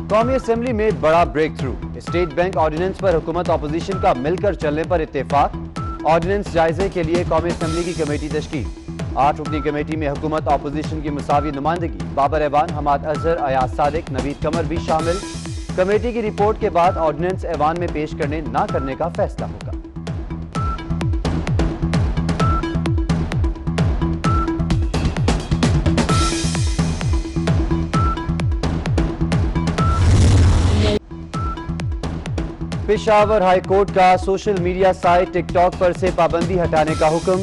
कौमी असेंबली में बड़ा breakthrough. State bank ordinance पर हुकूमत ऑपोजिशन का मिलकर चलने पर इत्तेफाक। ऑर्डिनेंस जायजे के लिए कौमी असेंबली की कमेटी तश्कील। 8 रुकनी कमेटी में हुकूमत ऑपोजिशन की मुसावी नुमाइंदगी। बाबर ऐवान, हमाद अजहर, अयाज सादिक, नवीद कमर भी शामिल। कमेटी की रिपोर्ट के बाद ऑर्डिनेंस ऐवान में पेश करने ना करने का फैसला होगा। पेशावर हाई कोर्ट का सोशल मीडिया साइट टिकटॉक पर से पाबंदी हटाने का हुक्म।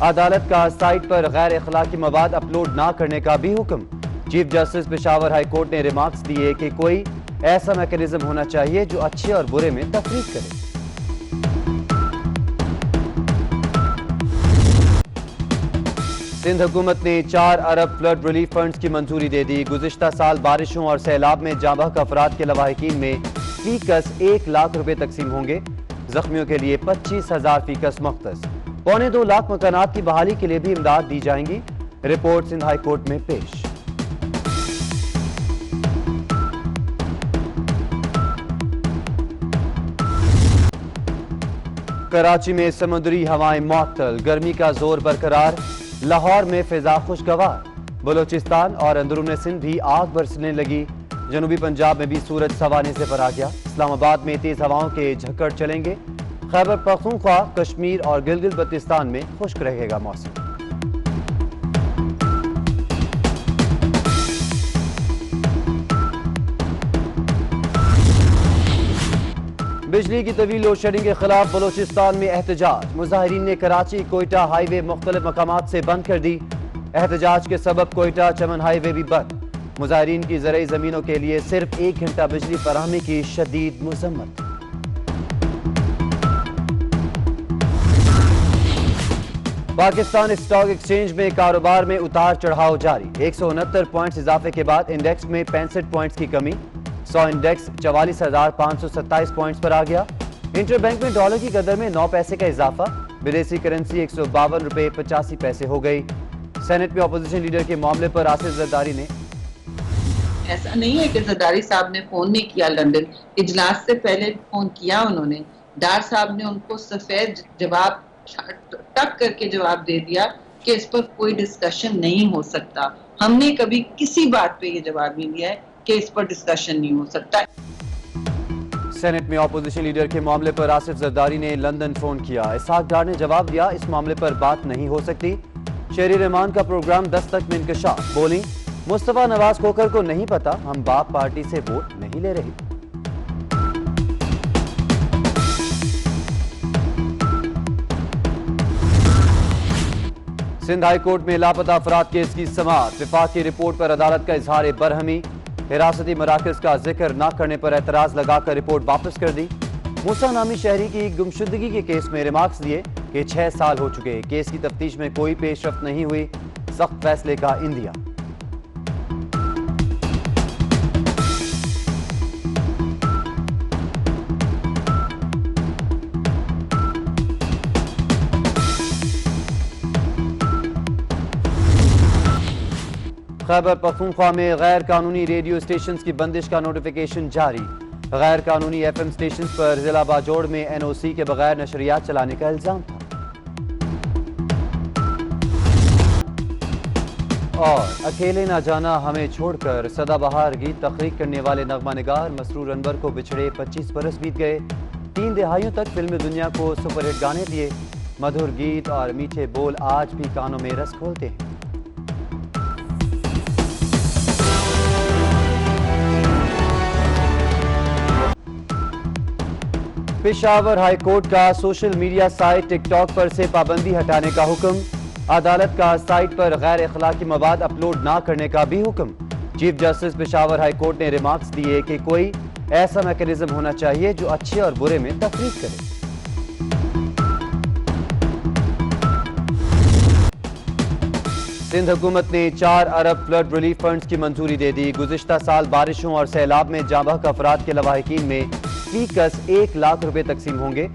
अदालत का साइट पर गैर अखलाकी मवाद अपलोड ना करने का भी हुक्म। Chief justice Peshawar high court ने रिमार्क्स दिए कि कोई ऐसा मैकेनिज्म होना चाहिए जो अच्छे और बुरे में तफरीक करे। सिंध हुकूमत ने 4 अरब फ्लड रिलीफ फंड्स की मंजूरी दे दी। गुज़िश्ता साल बारिशों और सैलाब में जाँ बहक अफराद के लवाहिकीन में फीकस 1 लाख रुपए तकसीम होंगे। जख्मियों के लिए 25,000 फीकस मुख्तस। 2.25 लाख मकानात की बहाली के लिए भी इमदाद दी जाएंगी। रिपोर्ट सिंध हाई कोर्ट में पेश। कराची में समुद्री हवाएं मुअत्तल, गर्मी का जोर बरकरार। लाहौर में फिजा खुशगवार। बलोचिस्तान और अंदरून सिंध भी आग बरसने लगी। जनूबी पंजाब में भी सूरज सवाने से पर आ गया। इस्लामाबाद में तेज हवाओं के झक्कड़ चलेंगे। खैबर पख्तूनख्वा, कश्मीर और गिलगित बल्तिस्तान में खुश्क रहेगा मौसम। बिजली की तवील लोड शेडिंग के खिलाफ बलोचिस्तान में एहतजाज। मुजाहिरीन ने कराची कोयटा हाईवे मुख्तलिफ मकामात से बंद कर दी। एहतजाज के सबब कोयटा चमन हाईवे भी बंद। मुजाहिरीन की ज़रई ज़मीनों के लिए सिर्फ 1 घंटा बिजली फराहमी की शदीद मज़म्मत। पाकिस्तान स्टॉक एक्सचेंज में कारोबार में उतार चढ़ाव जारी। 169 पॉइंट्स इजाफे के बाद इंडेक्स में 65 पॉइंट्स की कमी। 100 इंडेक्स 44,527 पॉइंट्स पर आ गया। इंटरबैंक में डॉलर की कदर में 9 पैसे का इजाफा। विदेशी करेंसी 152 रुपए 85 पैसे हो गई। सेनेट में अपोजिशन लीडर के मामले पर आसिफ जरदारी ने, ऐसा नहीं है कि जरदारी साहब ने फोन नहीं किया, लंदन इजलास से पहले फोन किया उन्होंने। डार साहब ने उनको सफेद जवाब टक करके जवाब दे दिया कि इस पर कोई डिस्कशन नहीं हो सकता। हमने कभी किसी बात पे ये जवाब नहीं दिया है कि इस पर डिस्कशन नहीं हो सकता। सेनेट में अपोजिशन लीडर के मामले पर आसिफ जरदारी ने लंदन फोन किया। इसहाक डार ने जवाब दिया, इस मामले पर बात नहीं हो सकती। शेरी रहमान का प्रोग्राम 10 तक में इंकशाफ। बोली, मुस्तफा नवाज खोखर को नहीं पता, हम बाप पार्टी से वोट नहीं ले रहे। सिंध हाई कोर्ट में लापता अफराद केस की समाअत। विफाक की रिपोर्ट पर अदालत का इजहार बरहमी। हिरासती मराकज का जिक्र न करने पर एतराज लगाकर रिपोर्ट वापस कर दी। मूसा नामी शहरी की गुमशुदगी के केस में रिमार्क्स दिए कि 6 साल हो चुके, केस की तफ्तीश में कोई पेशरफ्त नहीं हुई। सख्त फैसले का इंदिया। खैबर पख्तूनख्वा में गैर कानूनी रेडियो स्टेशन की बंदिश का नोटिफिकेशन जारी। गैर कानूनी FM स्टेशन पर जिला बाजोड़ में NOC के बगैर नशरियात चलाने का इल्जाम था। और अकेले ना जाना हमें छोड़कर सदाबहार गीत तख्रीक करने वाले नगमा निगार मसरूर अनवर को बिछड़े 25 बरस बीत गए। 3 दिहाइयों तक फिल्मी दुनिया को सुपरहिट गाने दिए। मधुर गीत और मीठे बोल आज भी कानों में रस खोलते हैं। पेशावर हाई कोर्ट का सोशल मीडिया साइट टिकटॉक पर से पाबंदी हटाने का हुक्म। अदालत का साइट पर गैर अखलाकी मवाद अपलोड ना करने का भी हुक्म। Chief justice Peshawar high court ने रिमार्क्स दिए कि कोई ऐसा मैकेनिज्म होना चाहिए जो अच्छे और बुरे में तफरीक करे। सिंध हुकूमत ने 4 अरब फ्लड रिलीफ फंड्स की मंजूरी दे दी। गुज़िश्ता साल बारिशों और सैलाब में जाँ बहक अफराद के लवाहिकीन में फीकस 1 लाख रुपए तकसीम होंगे।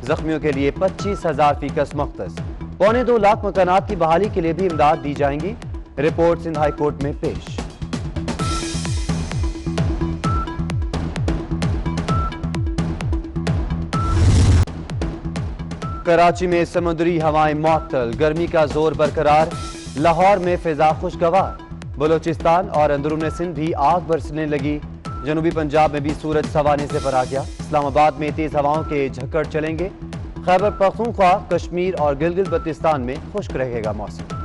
जख्मियों के लिए 25,000 फीकस मुख्तस। 2.25 लाख मकानात की बहाली के लिए भी इमदाद दी जाएंगी। रिपोर्ट सिंध हाई कोर्ट में पेश। कराची में समुद्री हवाएं मुअत्तल, गर्मी का जोर बरकरार। लाहौर में फिजा खुशगवार। बलोचिस्तान और अंदरून सिंध भी आग बरसने लगी। जनूबी पंजाब में भी सूरज सवाने से पर आ गया। इस्लामाबाद में तेज हवाओं के झक्कड़ चलेंगे। खैबर पख्तूनख्वा, कश्मीर और गिलगित बल्तिस्तान में खुश्क रहेगा मौसम।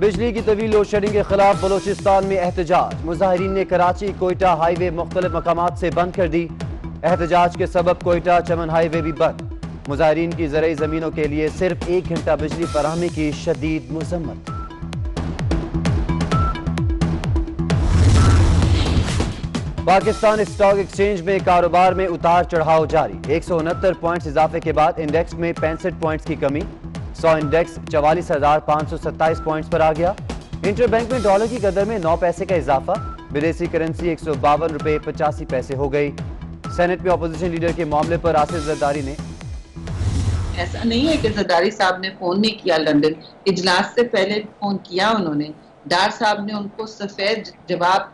बिजली की तवील लोड शेडिंग के खिलाफ बलोचिस्तान में एहतजाज। मुजाहिरीन ने कराची कोयटा हाईवे मुख्तलिफ मकामात से बंद कर दी। एहतजाज के सबब कोयटा चमन हाईवे भी बंद। मुजाहिरीन की ज़रई ज़मीनों के लिए सिर्फ 1 घंटा बिजली फराहमी की शदीद मज़म्मत। पाकिस्तान स्टॉक एक्सचेंज में कारोबार में उतार चढ़ाव जारी। 169 पॉइंट्स इजाफे के बाद इंडेक्स में 65 पॉइंट्स की कमी। 100 इंडेक्स 44,527 पॉइंट्स पर आ गया। इंटरबैंक में डॉलर की कदर में 9 पैसे का इजाफा। विदेशी करेंसी 152 रुपए 85 पैसे हो गई। सेनेट में अपोजिशन लीडर के मामले पर आसिफ जरदारी ने ऐसा नहीं है कि जरदारी साहब ने फोन नहीं किया लंदन, इजलास से पहले फोन किया उन्होंने। डार साहब ने उनको सफेद जवाब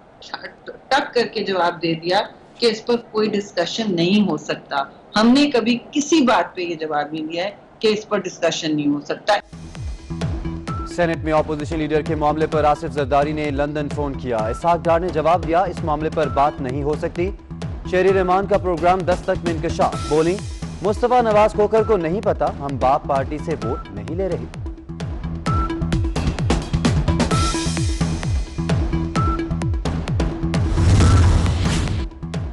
टक करके जवाब दे दिया कि इस पर कोई डिस्कशन नहीं हो सकता। हमने कभी किसी बात पे ये जवाब नहीं दिया है कि इस पर डिस्कशन नहीं हो सकता। सेनेट में अपोजिशन लीडर के मामले पर आसिफ जरदारी ने लंदन फोन किया। इसहाक डार ने जवाब दिया, इस मामले पर बात नहीं हो सकती। शेरी रहमान का प्रोग्राम 10 तक में इंकशाफ। बोली, मुस्तफा नवाज खोखर को नहीं पता, हम बाप पार्टी से वोट नहीं ले रहे।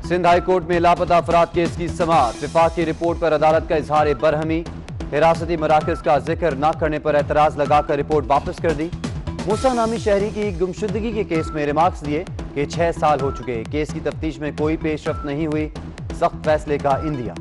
सिंध हाई कोर्ट में लापता अफराद केस की समाअत। विफाक की रिपोर्ट पर अदालत का इजहार बरहमी। हिरासती मराकज का जिक्र न करने पर एतराज लगाकर रिपोर्ट वापस कर दी। मूसा नामी शहरी की गुमशुदगी के केस में रिमार्क्स दिए कि 6 साल हो चुके, केस की तफ्तीश में कोई पेशरफ्त नहीं हुई। सख्त फैसले का इंदिया।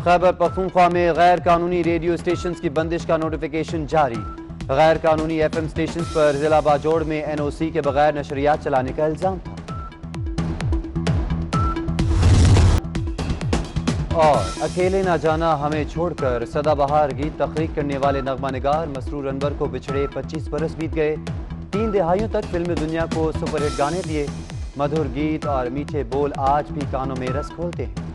खैबर पख्तूनख्वा में गैर कानूनी रेडियो स्टेशन की बंदिश का नोटिफिकेशन जारी। गैर कानूनी FM स्टेशन पर जिला बाजोड़ में NOC के बगैर नशरियात चलाने का इल्जाम था। और अकेले ना जाना हमें छोड़कर सदाबहार गीत तख्रीक करने वाले नगमा निगार मसरूर अनवर को बिछड़े 25 बरस बीत गए। 3 दहाइयों तक फिल्मी दुनिया को सुपरहिट गाने दिए। मधुर गीत और मीठे बोल आज भी कानों में रस खोलते हैं।